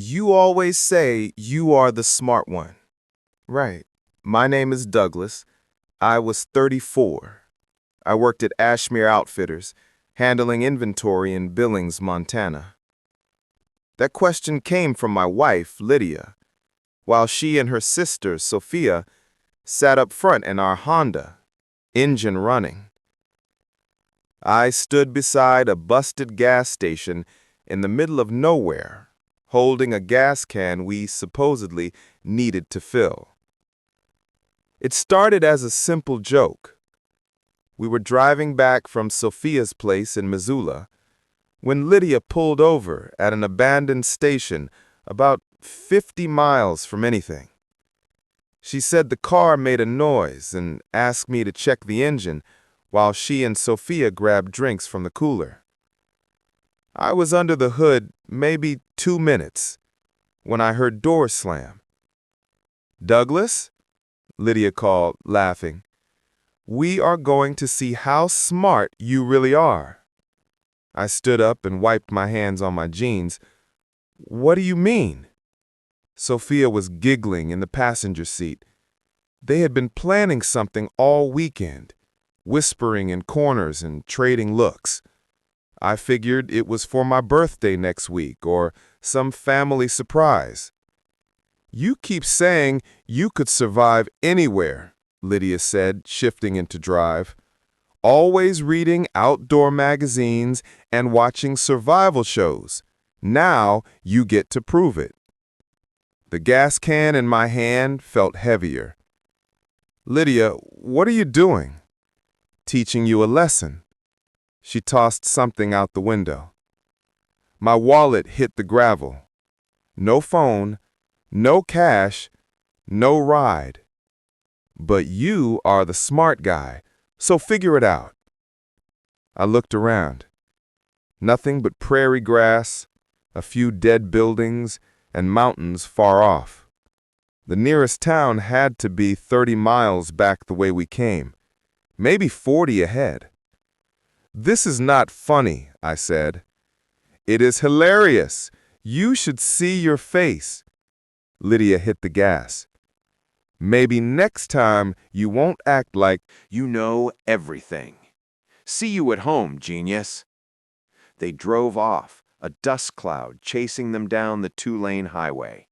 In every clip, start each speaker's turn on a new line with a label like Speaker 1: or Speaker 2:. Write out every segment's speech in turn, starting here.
Speaker 1: You always say you are the smart one. Right. My name is Douglas. I was 34. I worked at Ashmere Outfitters, handling inventory in Billings, Montana. That question came from my wife, Lydia, while she and her sister, Sophia, sat up front in our Honda, engine running. I stood beside a busted gas station in the middle of nowhere, holding a gas can we supposedly needed to fill. It started as a simple joke. We were driving back from Sophia's place in Missoula when Lydia pulled over at an abandoned station about 50 miles from anything. She said the car made a noise and asked me to check the engine while she and Sophia grabbed drinks from the cooler. I was under the hood maybe 2 minutes when I heard doors slam. "Douglas?" Lydia called, laughing. "We are going to see how smart you really are." I stood up and wiped my hands on my jeans. "What do you mean?" Sophia was giggling in the passenger seat. They had been planning something all weekend, whispering in corners and trading looks. I figured it was for my birthday next week or some family surprise. "You keep saying you could survive anywhere," Lydia said, shifting into drive. "Always reading outdoor magazines and watching survival shows. Now you get to prove it." The gas can in my hand felt heavier. "Lydia, what are you doing?" "Teaching you a lesson." She tossed something out the window. My wallet hit the gravel. No phone, no cash, no ride. "But you are the smart guy, so figure it out." I looked around. Nothing but prairie grass, a few dead buildings, and mountains far off. The nearest town had to be 30 miles back the way we came, maybe 40 ahead. "This is not funny," I said. "It is hilarious. You should see your face." Lydia hit the gas. "Maybe next time you won't act like
Speaker 2: You know everything. See you at home, genius." They drove off, a dust cloud chasing them down the 2-lane highway.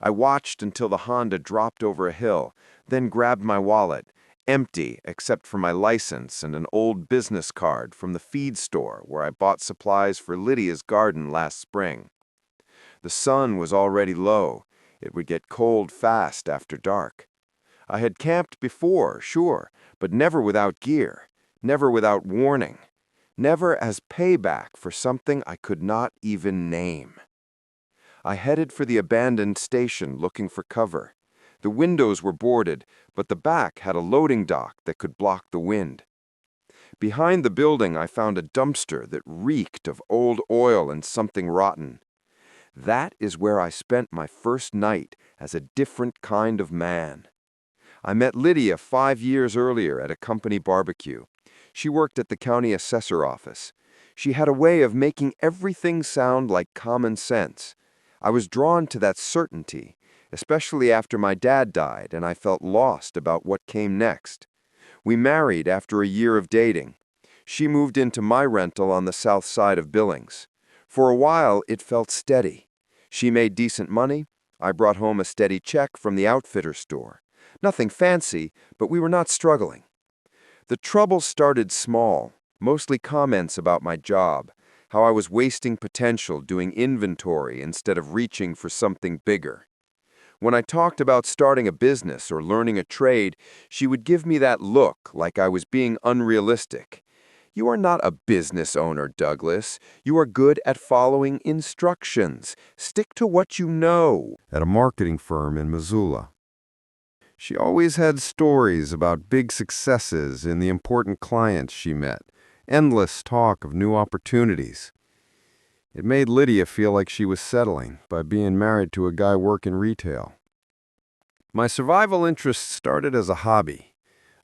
Speaker 2: I watched until the Honda dropped over a hill, then grabbed my wallet, empty except for my license and an old business card from the feed store where I bought supplies for Lydia's garden last spring. The sun was already low. It would get cold fast after dark. I had camped before, sure, but never without gear, never without warning, never as payback for something I could not even name. I headed for the abandoned station looking for cover. The windows were boarded, but the back had a loading dock that could block the wind. Behind the building, I found a dumpster that reeked of old oil and something rotten. That is where I spent my first night as a different kind of man. I met Lydia 5 years earlier at a company barbecue. She worked at the county assessor office. She had a way of making everything sound like common sense. I was drawn to that certainty, especially after my dad died and I felt lost about what came next. We married after a year of dating. She moved into my rental on the south side of Billings. For a while, it felt steady. She made decent money. I brought home a steady check from the outfitter store. Nothing fancy, but we were not struggling. The trouble started small, mostly comments about my job, how I was wasting potential doing inventory instead of reaching for something bigger. When I talked about starting a business or learning a trade, she would give me that look like I was being unrealistic. "You are not a business owner, Douglas. You are good at following instructions. Stick to what you know." At a marketing firm in Missoula. She always had stories about big successes and the important clients she met, endless talk of new opportunities. It made Lydia feel like she was settling by being married to a guy working retail. My survival interest started as a hobby.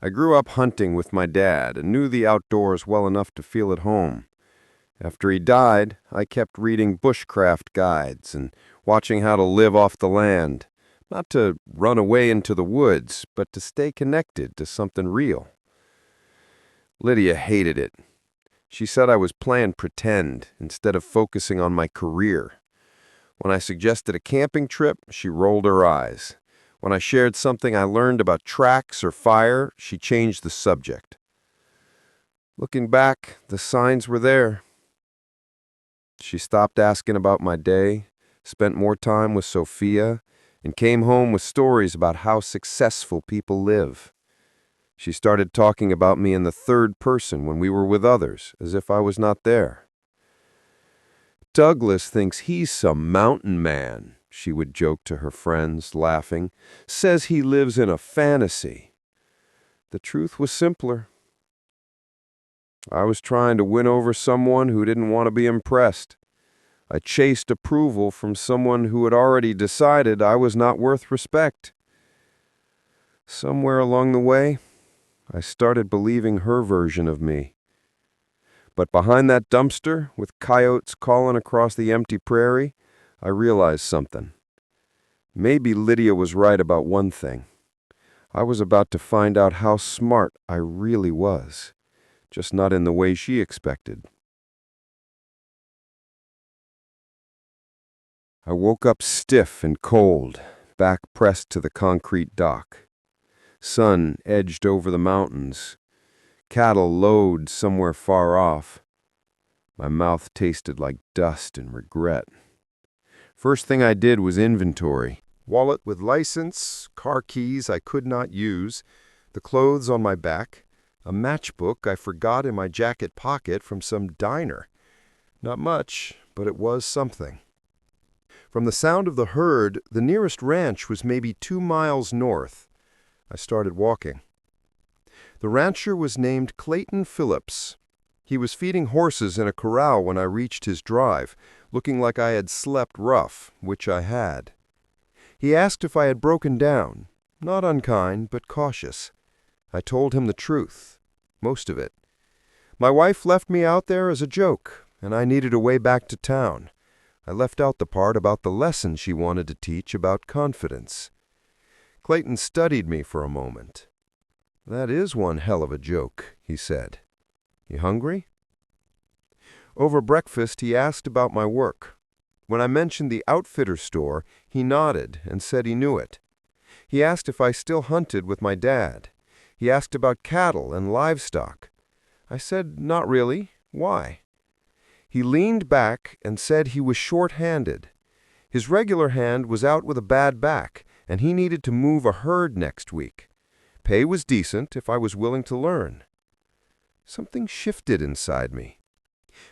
Speaker 2: I grew up hunting with my dad and knew the outdoors well enough to feel at home.
Speaker 3: After he died, I kept reading bushcraft guides and watching how to live off the land, not to run away into the woods, but to stay connected to something real. Lydia hated it. She said I was playing pretend instead of focusing on my career. When I suggested a camping trip, she rolled her eyes. When I shared something I learned about tracks or fire, she changed the subject. Looking back, the signs were there. She stopped asking about my day, spent more time with Sophia, and came home with stories about how successful people live. She started talking about me in the third person when we were with others, as if I was not there. Douglas thinks he's some mountain man, she would joke to her friends, laughing, says he lives in a fantasy. The truth was simpler. I was trying to win over someone who didn't want to be impressed. I chased approval from someone who had already decided I was not worth respect. Somewhere along the way, I started believing her version of me. But behind that dumpster, with coyotes calling across the empty prairie, I realized something. Maybe Lydia was right about one thing. I was about to find out how smart I really was, just not in the way she expected. I woke up stiff and cold, back pressed to the concrete dock. Sun edged over the mountains. Cattle lowed somewhere far off. My mouth tasted like dust and regret. First thing I did was inventory. Wallet with license, car keys I could not use, the clothes on my back, a matchbook I forgot in my jacket pocket from some diner. Not much, but it was something. From the sound of the herd, the nearest ranch was maybe 2 miles north. I started walking. The rancher was named Clayton Phillips. He was feeding horses in a corral when I reached his drive, looking like I had slept rough, which I had. He asked if I had broken down, not unkind, but cautious. I told him the truth, most of it. My wife left me out there as a joke, and I needed a way back to town. I left out the part about the lesson she wanted to teach about confidence. Clayton studied me for a moment. "That is one hell of a joke," he said. "You hungry?" Over breakfast, he asked about my work. When I mentioned the outfitter store, he nodded and said he knew it. He asked if I still hunted with my dad. He asked about cattle and livestock. I said, not really. Why? He leaned back and said he was short-handed. His regular hand was out with a bad back, and he needed to move a herd next week. Pay was decent if I was willing to learn. Something shifted inside me.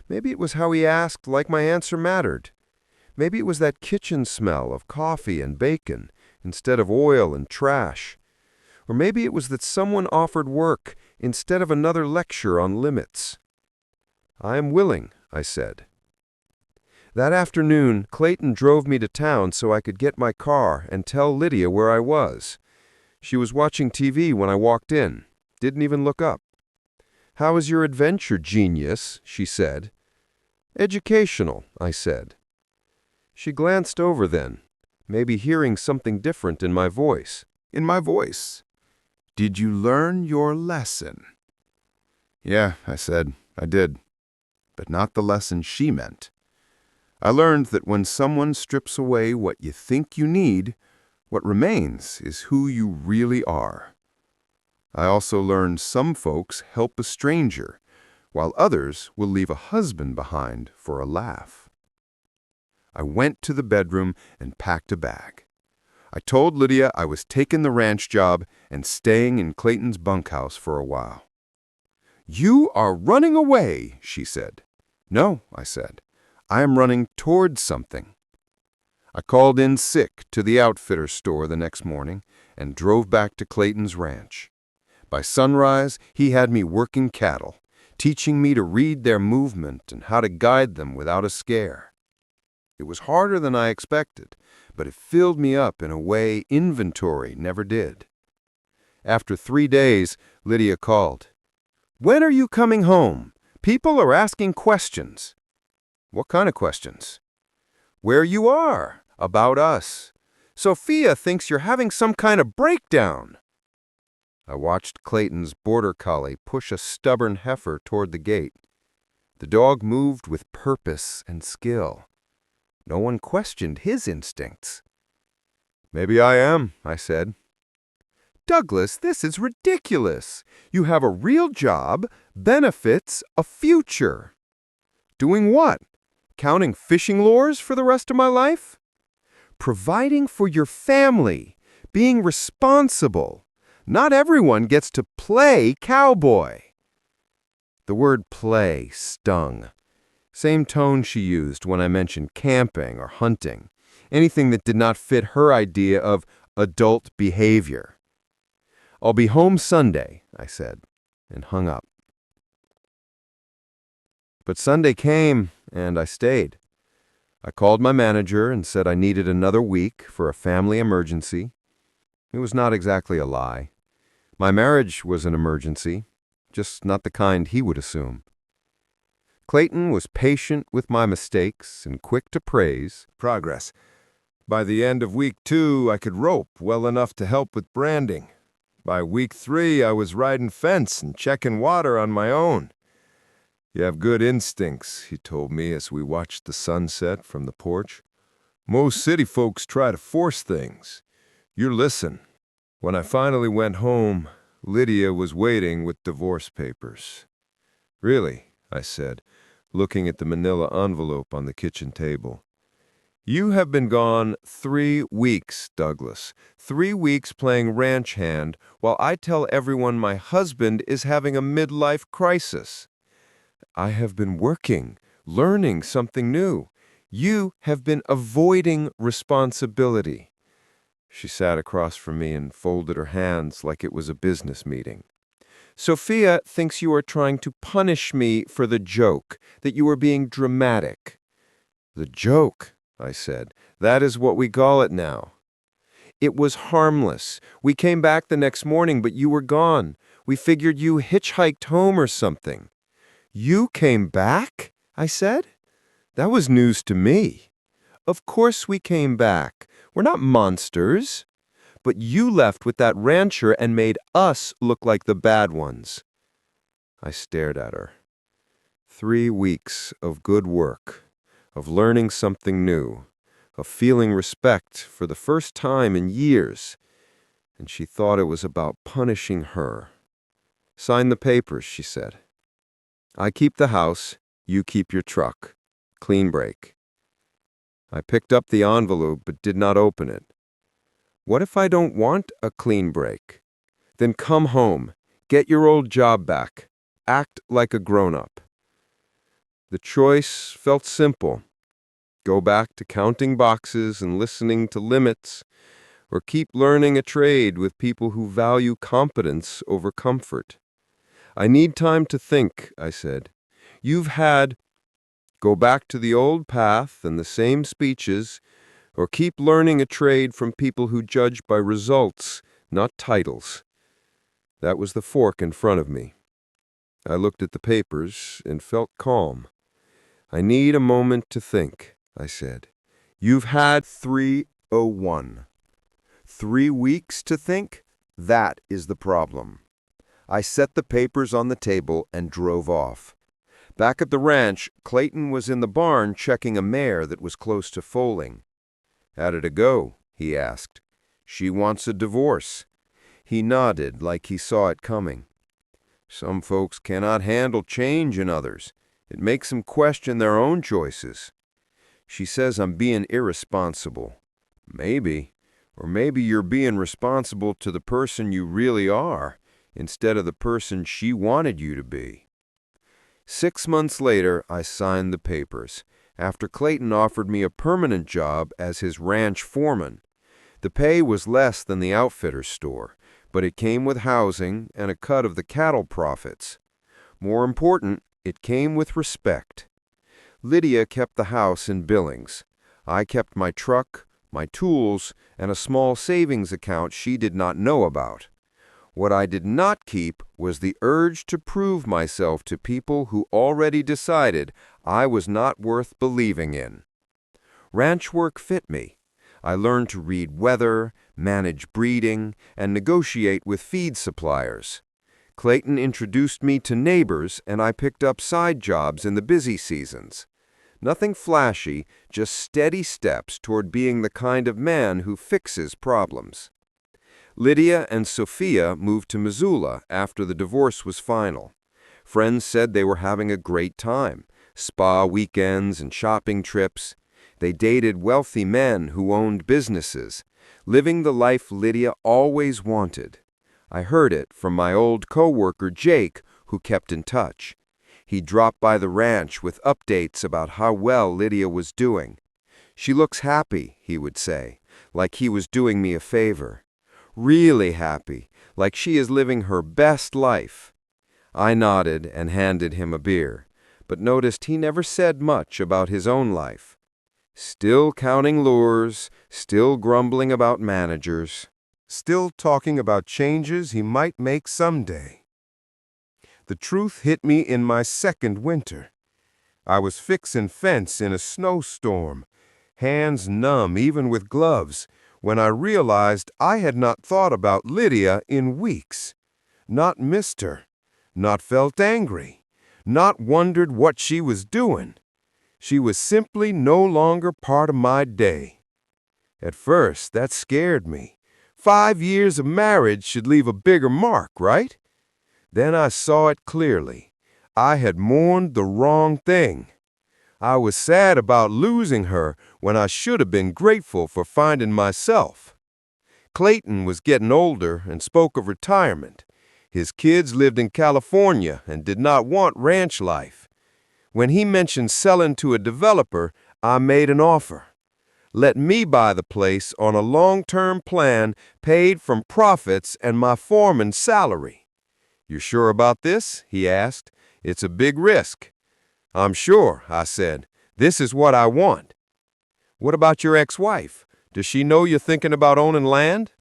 Speaker 3: Maybe it was how he asked like my answer mattered. Maybe it was that kitchen smell of coffee and bacon instead of oil and trash. Or maybe it was that someone offered work instead of another lecture on limits. "I am willing," I said. That afternoon, Clayton drove me to town so I could get my car and tell Lydia where I was. She was watching TV when I walked in, didn't even look up. "How is your adventure, genius?" she said. "Educational," I said. She glanced over then, maybe hearing something different in my voice.
Speaker 1: In my voice. Did you learn your lesson? Yeah, I said, I did. But not the lesson she meant. I learned that when someone strips away what you think you need, what remains is who you really are. I also learned some folks help a stranger, while others will leave a husband behind for a laugh. I went to the bedroom and packed a bag. I told Lydia I was taking the ranch job and staying in Clayton's bunkhouse for a while. "You are running away," she said. "No," I said. "I am running towards something." I called in sick to the outfitter store the next morning and drove back to Clayton's ranch. By sunrise, he had me working cattle, teaching me to read their movement and how to guide them without a scare. It was harder than I expected, but it filled me up in a way inventory never did. After 3 days, Lydia called. "When are you coming home?
Speaker 3: People are asking questions. What kind of questions? Where you are, about us. Sophia thinks you're having some kind of breakdown. I watched Clayton's border collie push a stubborn heifer toward the gate. The dog moved with purpose and skill. No one questioned his instincts. Maybe I am, I said. Douglas, this is ridiculous. You have a real job, benefits, a future. Doing what? Counting fishing lures for the rest of my life? Providing for your family, being responsible. Not everyone gets to play cowboy. The word play stung. Same tone she used when I mentioned camping or hunting, anything that did not fit her idea of adult behavior. I'll be home Sunday, I said, and hung up. But Sunday came, and I stayed. I called my manager and said I needed another week for a family emergency. It was not exactly a lie. My marriage was an emergency, just not the kind he would assume. Clayton was patient with my mistakes and quick to praise progress. By the end of week 2, I could rope well enough to help with branding. By week 3, I was riding fence and checking water on my own. You have good instincts, he told me as we watched the sunset from the porch. Most city folks try to force things. You listen. When I finally went home, Lydia was waiting with divorce papers. Really, I said, looking at the manila envelope on the kitchen table. You have been gone 3 weeks, Douglas. 3 weeks playing ranch hand while I tell everyone my husband is having a midlife crisis. I have been working, learning something new. You have been avoiding responsibility. She sat across from me and folded her hands like it was a business meeting. Sophia thinks you are trying to punish me for the joke, that you are being dramatic. The joke, I said. That is what we call it now. It was harmless. We came back the next morning, but you were gone. We figured you hitchhiked home or something. You came back? I said. That was news to me. Of course we came back. We're not monsters. But you left with that rancher and made us look like the bad ones. I stared at her. 3 weeks of good work, of learning something new, of feeling respect for the first time in years, and she thought it was about punishing her. Sign the papers, she said. I keep the house, you keep your truck. Clean break. I picked up the envelope but did not open it. What if I don't want a clean break? Then come home, get your old job back, act like a grown-up. The choice felt simple. Go back to counting boxes and listening to limits, or keep learning a trade with people who value competence over comfort. I need time to think, I said. You've had, go back to the old path and the same speeches, or keep learning a trade from people who judge by results, not titles. That was the fork in front of me. I looked at the papers and felt calm. I need a moment to think, I said. You've had 301. 3 weeks to think? That is the problem. I set the papers on the table and drove off. Back at the ranch, Clayton was in the barn checking a mare that was close to foaling. How did it go? He asked. She wants a divorce. He nodded like he saw it coming. Some folks cannot handle change in others. It makes them question their own choices. She says I'm being irresponsible. Maybe. Or maybe you're being responsible to the person you really are, instead of the person she wanted you to be. 6 months later, I signed the papers, after Clayton offered me a permanent job as his ranch foreman. The pay was less than the outfitter's store, but it came with housing and a cut of the cattle profits. More important, it came with respect. Lydia kept the house in Billings. I kept my truck, my tools, and a small savings account she did not know about. What I did not keep was the urge to prove myself to people who already decided I was not worth believing in. Ranch work fit me. I learned to read weather, manage breeding, and negotiate with feed suppliers. Clayton introduced me to neighbors, and I picked up side jobs in the busy seasons. Nothing flashy, just steady steps toward being the kind of man who fixes problems. Lydia and Sophia moved to Missoula after the divorce was final. Friends said they were having a great time, spa weekends and shopping trips. They dated wealthy men who owned businesses, living the life Lydia always wanted. I heard it from my old co-worker Jake, who kept in touch. He dropped by the ranch with updates about how well Lydia was doing. "She looks happy," he would say, like he was doing me a favor. "Really happy, like she is living her best life." I nodded and handed him a beer, but noticed he never said much about his own life. Still counting lures, still grumbling about managers.
Speaker 1: Still talking about changes he might make someday. The truth hit me in my second winter. I was fixing fence in a snowstorm, hands numb even with gloves, when I realized I had not thought about Lydia in weeks, not missed her, not felt angry, not wondered what she was doing. She was simply no longer part of my day. At first, that scared me. 5 years of marriage should leave a bigger mark, right? Then I saw it clearly. I had mourned the wrong thing. I was sad about losing her when I should have been grateful for finding myself. Clayton was getting older and spoke of retirement. His kids lived in California and did not want ranch life. When he mentioned selling to a developer, I made an offer. Let me buy the place on a long-term plan paid from profits and my foreman's salary. "You sure about this?" he asked. "It's a big risk." "I'm sure," I said. "This is what I want." "What about your ex-wife? Does she know you're thinking about owning land?"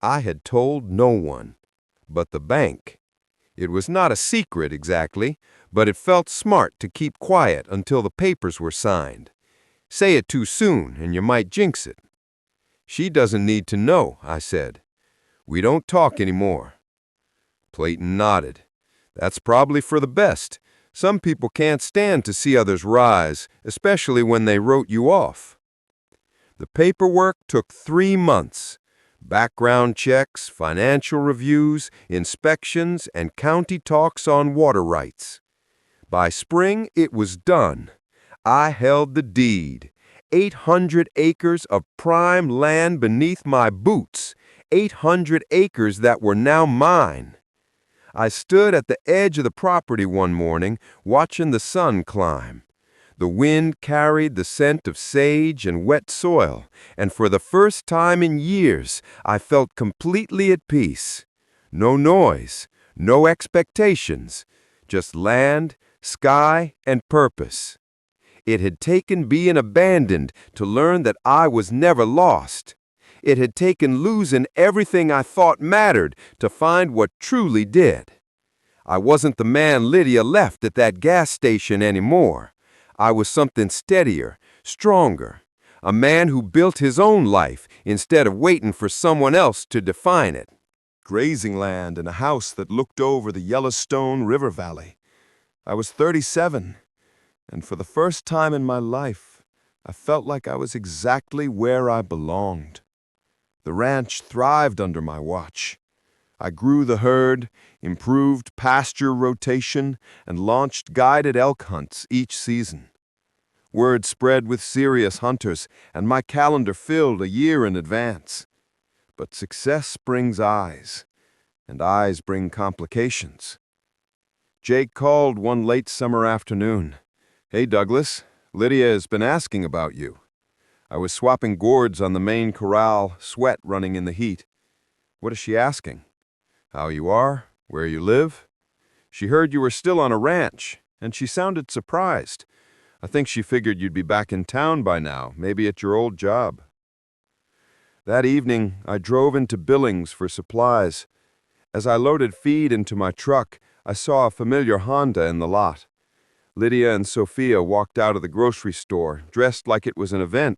Speaker 1: I had told no one, but the bank. It was not a secret exactly, but it felt smart to keep quiet until the papers were signed. Say it too soon and you might jinx it. "She doesn't need to know," I said. "We don't talk anymore." Clayton nodded. "That's probably for the best. Some people can't stand to see others rise, especially when they wrote you off." The paperwork took 3 months. Background checks, financial reviews, inspections, and county talks on water rights. By spring, it was done. I held the deed. 800 acres of prime land beneath my boots. 800 acres that were now mine. I stood at the edge of the property one morning, watching the sun climb. The wind carried the scent of sage and wet soil, and for the first time in years, I felt completely at peace. No noise, no expectations, just land, sky, and purpose. It had taken being abandoned to learn that I was never lost. It had taken losing everything I thought mattered to find what truly did. I wasn't the man Lydia left at that gas station anymore. I was something steadier, stronger, a man who built his own life instead of waiting for someone else to define it. Grazing land and a house that looked over the Yellowstone River Valley. I was 37, and for the first time in my life, I felt like I was exactly where I belonged. The ranch thrived under my watch. I grew the herd, improved pasture rotation, and launched guided elk hunts each season. Word spread with serious hunters, and my calendar filled a year in advance. But success brings eyes, and eyes bring complications. Jake called one late summer afternoon. "Hey, Douglas, Lydia has been asking about you." I was swapping gourds on the main corral, sweat running in the heat. "What is she asking?" "How you are, where you live." "She heard you were still on a ranch, and she sounded surprised. I think she figured you'd be back in town by now, maybe at your old job." That evening, I drove into Billings for supplies.
Speaker 3: As I loaded feed into my truck, I saw a familiar Honda in the lot. Lydia and Sophia walked out of the grocery store, dressed like it was an event,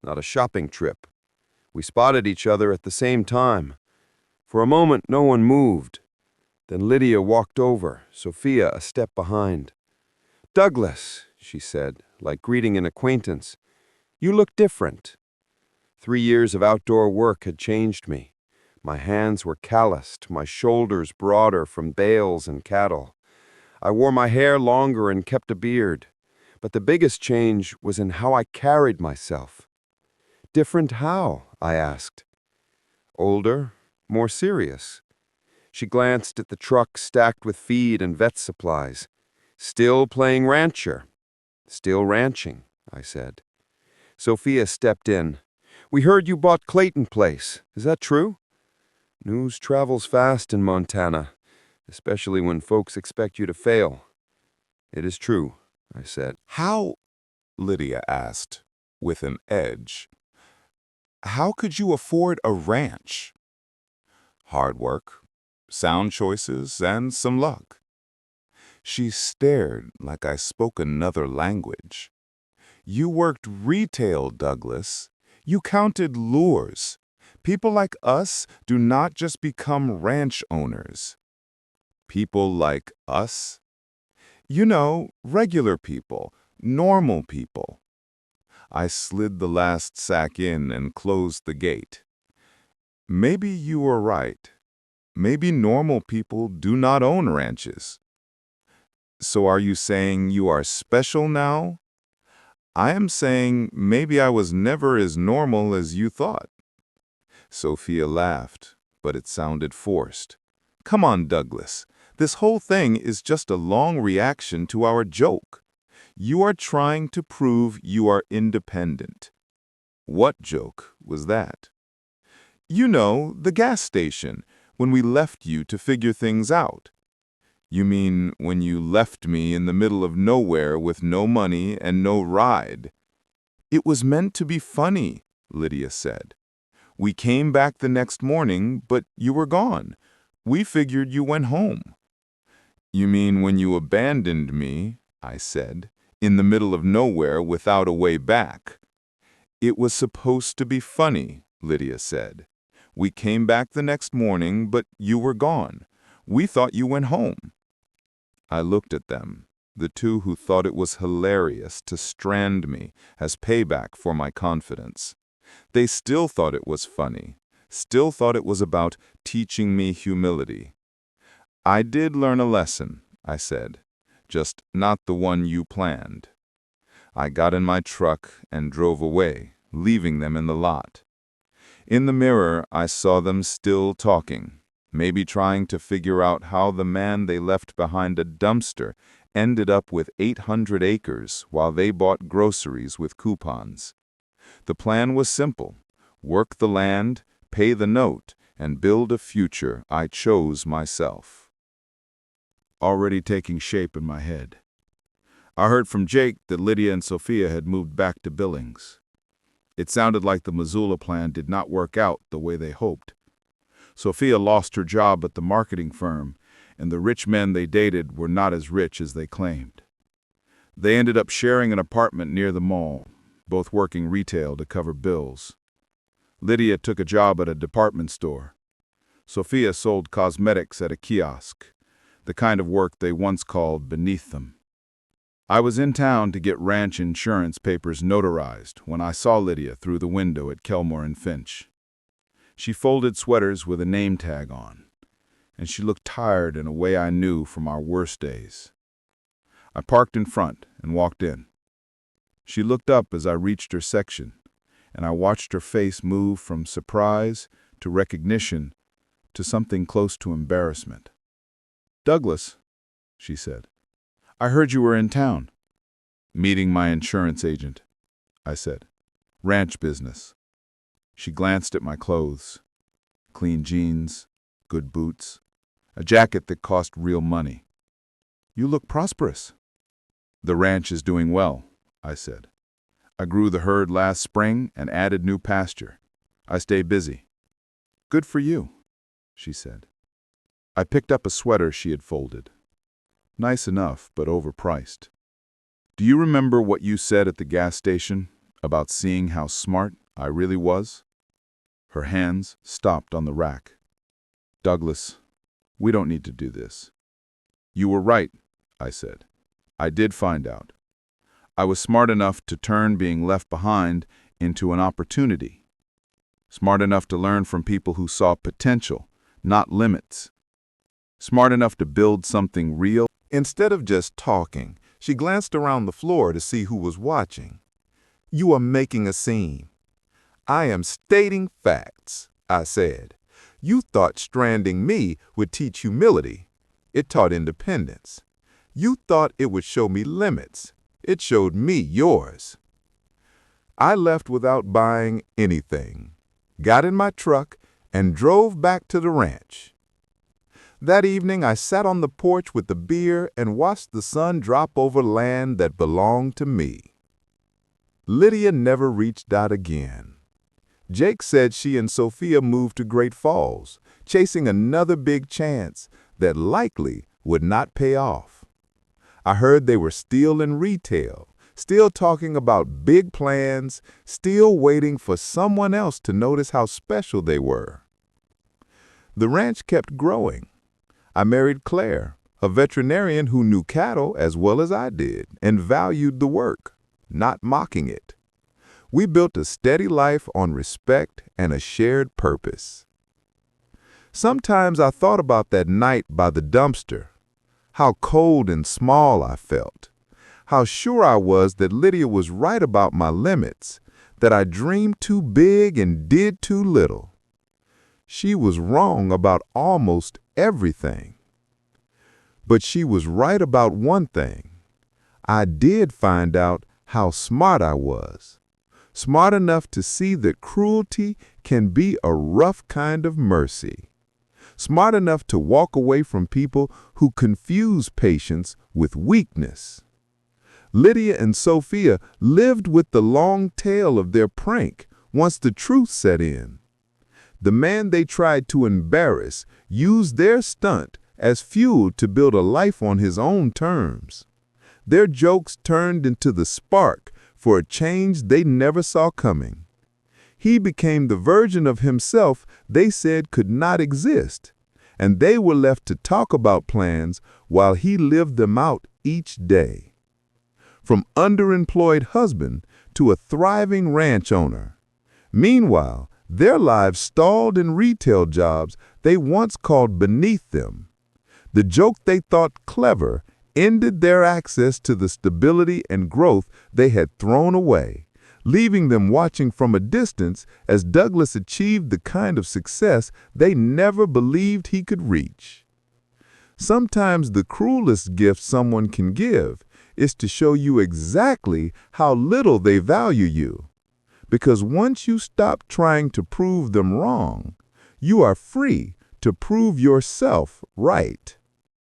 Speaker 3: not a shopping trip. We spotted each other at the same time. For a moment, no one moved. Then Lydia walked over, Sophia a step behind. "Douglas," she said, like greeting an acquaintance, "you look different." 3 years of outdoor work had changed me. My hands were calloused, my shoulders broader from bales and cattle. I wore my hair longer and kept a beard. But the biggest change was in how I carried myself. "Different how?" I asked. "Older, more serious." She glanced at the truck stacked with feed and vet supplies. "Still playing rancher." "Still ranching," I said. Sophia stepped in. "We heard you bought Clayton Place. Is that true?" "News travels fast in Montana, especially when folks expect you to fail." "It is true," I said.
Speaker 1: How, Lydia asked, with an edge, how could you afford a ranch? Hard work, sound choices, and some luck. She stared like I spoke another language. You worked retail, Douglas. You counted lures. People like us do not just become ranch owners. People like us? You know, regular people, normal people. I slid the last sack in and closed the gate. Maybe you were right. Maybe normal people do not own ranches. So are you saying you are special now? I am saying maybe I was never as normal as you thought. Sophia laughed, but it sounded forced. Come on, Douglas. This whole thing is just a long reaction to our joke. You are trying to prove you are independent. What joke was that? You know, the gas station, when we left you to figure things out. You mean when you left me in the middle of nowhere with no money and no ride? It was meant to be funny, Lydia said. We came back the next morning, but you were gone. We figured you went home. You mean when you abandoned me, I said, in the middle of nowhere without a way back. It was supposed to be funny, Lydia said. We came back the next morning, but you were gone. We thought you went home. I looked at them, the two who thought it was hilarious to strand me as payback for my confidence. They still thought it was funny, still thought it was about teaching me humility. I did learn a lesson, I said, just not the one you planned. I got in my truck and drove away, leaving them in the lot. In the mirror, I saw them still talking, maybe trying to figure out how the man they left behind a dumpster ended up with 800 acres while they bought groceries with coupons. The plan was simple: work the land, pay the note, and build a future I chose myself. Already taking shape in my head. I heard from Jake that Lydia and Sophia had moved back to Billings. It sounded like the Missoula plan did not work out the way they hoped. Sophia lost her job at the marketing firm, and the rich men they dated were not as rich as they claimed. They ended up sharing an apartment near the mall, both working retail to cover bills. Lydia took a job at a department store. Sophia sold cosmetics at a kiosk, the kind of work they once called beneath them. I was in town to get ranch insurance papers notarized when I saw Lydia through the window at Kelmore and Finch. She folded sweaters with a name tag on, and she looked tired in a way I knew from our worst days. I parked in front and walked in. She looked up as I reached her section, and I watched her face move from surprise to recognition to something close to embarrassment. "Douglas," she said, "I heard you were in town." "Meeting my insurance agent," I said. "Ranch business." She glanced at my clothes. Clean jeans, good boots, a jacket that cost real money. "You look prosperous." "The ranch is doing well," I said. "I grew the herd last spring and added new pasture. I stay busy." "Good for you," she said.
Speaker 4: I picked up a sweater she had folded. Nice enough, but overpriced. Do you remember what you said at the gas station about seeing how smart I really was? Her hands stopped on the rack. Douglas, we don't need to do this. You were right, I said. I did find out. I was smart enough to turn being left behind into an opportunity. Smart enough to learn from people who saw potential, not limits. Smart enough to build something real.
Speaker 5: Instead of just talking, she glanced around the floor to see who was watching. You are making a scene. I am stating facts, I said. You thought stranding me would teach humility. It taught independence. You thought it would show me limits. It showed me yours. I left without buying anything, got in my truck, and drove back to the ranch. That evening, I sat on the porch with the beer and watched the sun drop over land that belonged to me. Lydia never reached out again. Jake said she and Sophia moved to Great Falls, chasing another big chance that likely would not pay off. I heard they were still in retail, still talking about big plans, still waiting for someone else to notice how special they were. The ranch kept growing. I married Claire, a veterinarian who knew cattle as well as I did and valued the work, not mocking it. We built a steady life on respect and a shared purpose. Sometimes I thought about that night by the dumpster, how cold and small I felt, how sure I was that Lydia was right about my limits, that I dreamed too big and did too little. She was wrong about almost everything. But she was right about one thing. I did find out how smart I was. Smart enough to see that cruelty can be a rough kind of mercy. Smart enough to walk away from people who confuse patience with weakness. Lydia and Sophia lived with the long tail of their prank once the truth set in. The man they tried to embarrass used their stunt as fuel to build a life on his own terms. Their jokes turned into the spark for a change they never saw coming. He became the version of himself they said could not exist, and they were left to talk about plans while he lived them out each day. From underemployed husband to a thriving ranch owner. Meanwhile, their lives stalled in retail jobs they once called beneath them. The joke they thought clever ended their access to the stability and growth they had thrown away, leaving them watching from a distance as Douglas achieved the kind of success they never believed he could reach. Sometimes the cruelest gift someone can give is to show you exactly how little they value you. Because once you stop trying to prove them wrong, you are free to prove yourself right.